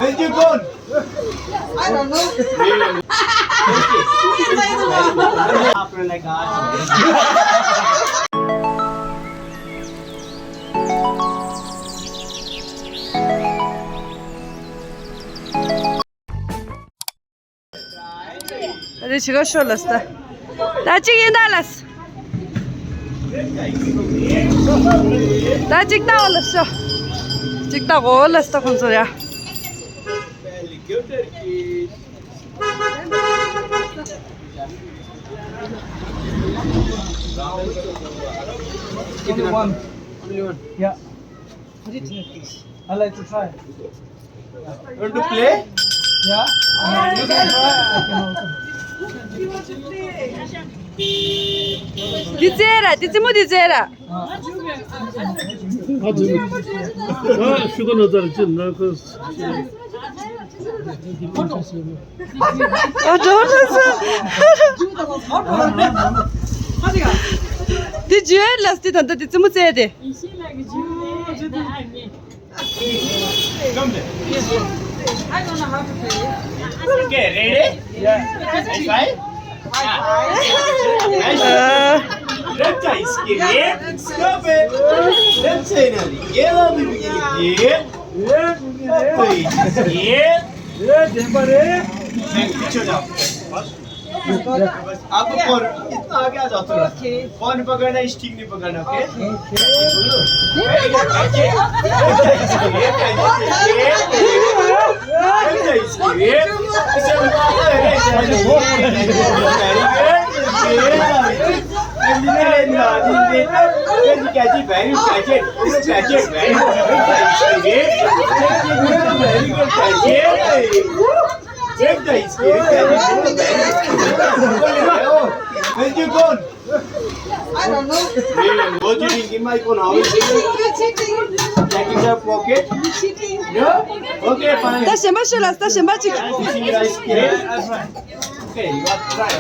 Where'd you go? I don't know. After like Hadi çıkar şurası da. Daha çık yine alas. Daha çık da alas şu. Çık da o alas da konuşur ya. Only one. Yeah. I like to try. You want to play? Yeah. You can try. I can also. Dizera, dizimu dizera. 슈거 넣어달지 나 그. Doğrusu. Dijuelas di tanto dizimu zedi. Come there. I don't know how to play. Okay, ready? Yeah. High five. Let's try skip. Stop it. Let's say now. Yeah, we begin. Yeah. Yeah, temporary. पीछे जाओ आपको कौन इतना आगे आ जाओ थोड़ा कौन पकड़ना स्टिक नहीं पकड़ना okay Check the screen. Where'd you go? I don't know. What you thinking, my phone? How is it? You're cheating. Check in your pocket. You're cheating. Yeah? Okay, fine. Da şemba şulas, da şemba çık. Fishing rice cake. Okay, you got try.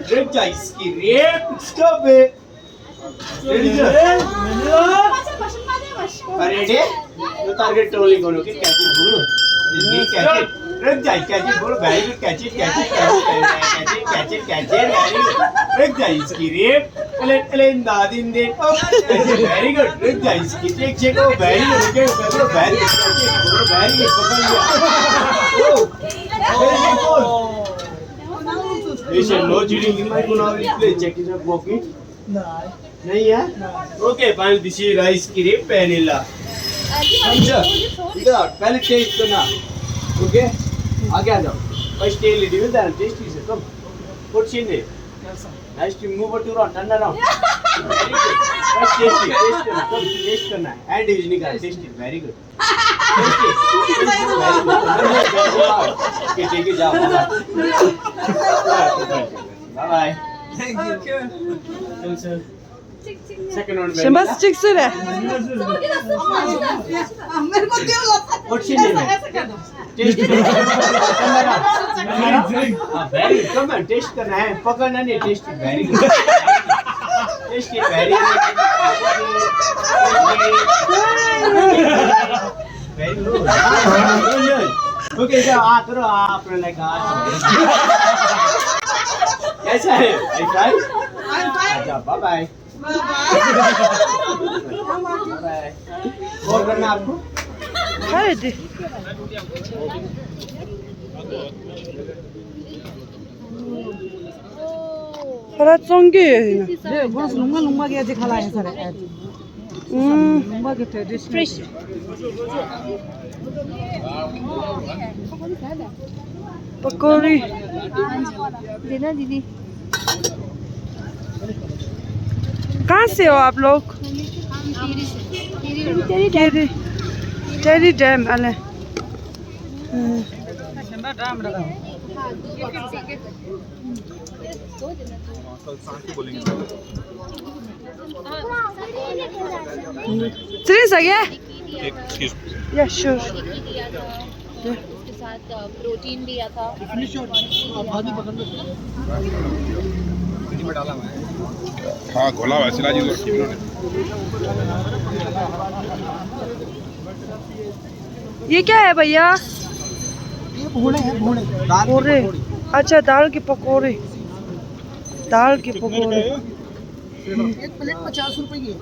Check the screen. Stop it. Ready? Ready? You target only going to catch it. Catch it. Run, catch it. Very good. Catch it. Very good. Screen. Ellen, Dadin, they. Very good. Run, check. Check. Oh, very good. Very good. Very good. Patient, no cheating in my phone. Play. Check in your pocket. No. नहीं है okay final this is rice cream vanilla समझा इधर आओ पहले test करना okay आगे आ जाओ फर्स्ट टेल लीजिए with that test is come put in it nice to move to round turn around first test करना है एंड यूज नहीं करना test is very good okay ठीक है जाओ bye bye Thank you. Second round Şemba çık süre. मेरे को क्यों लगता है? What's your name? Test very come on test करना है पकड़ना नहीं test very good test very good okay sir आ करो आप लाइक कैसा है आई फाइन I'm fine. अच्छा बाय बाय बाय और करना आपको Hadi. Parat zongi yine. 네, 벌써 농막이 아직 하나 해서 그래. 농막이 되게 fresh. Pakori. देना दीदी कहाँ से हो आप लोग? टेरी टेरी डैम अले Serious again? Yeah, sure. उसके साथ प्रोटीन दिया था हाँ घोला हुआ है सिला जी तो ये क्या है भैया? ये भोले हैं, भोले दाल पकोड़े। अच्छा, दाल के पकोड़े। दाल के पकोड़े। एक प्लेट 50 रुपए की है।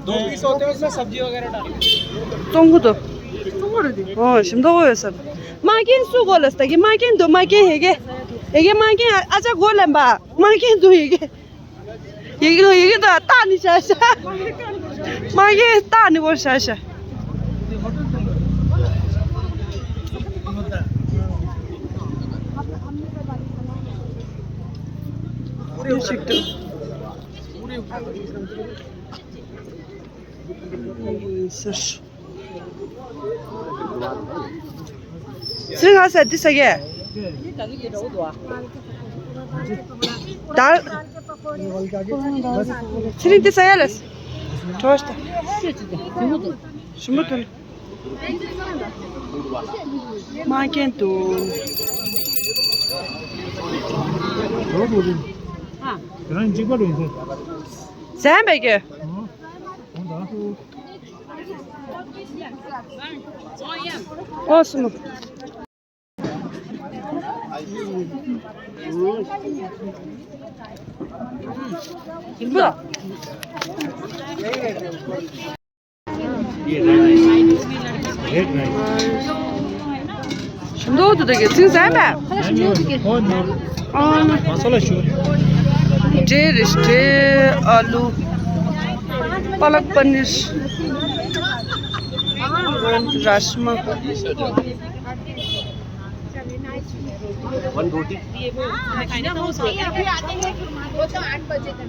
2 पीस होते हैं उसमें सब्जी वगैरह डाल। 똥구도. 심도고였어. 마긴 수고랬어. 이게 마긴도 마긴 이게 마긴 아자 골렘 봐. 마긴도 이게 다 따니 샤샤. 마긴 따니 볼 샤샤. 스링하세 디세게 달 스링 디세야레스 좋았다 스무튼 마켄토 그냥 찍어도 이제. 샘베게 스무 이쁘다. 심도도 되게 등산해. मसाला शो रिश्ते आलू पालक पनीर राजमा 1 रोटी अभी आते हैं वो तो 8 बजे तक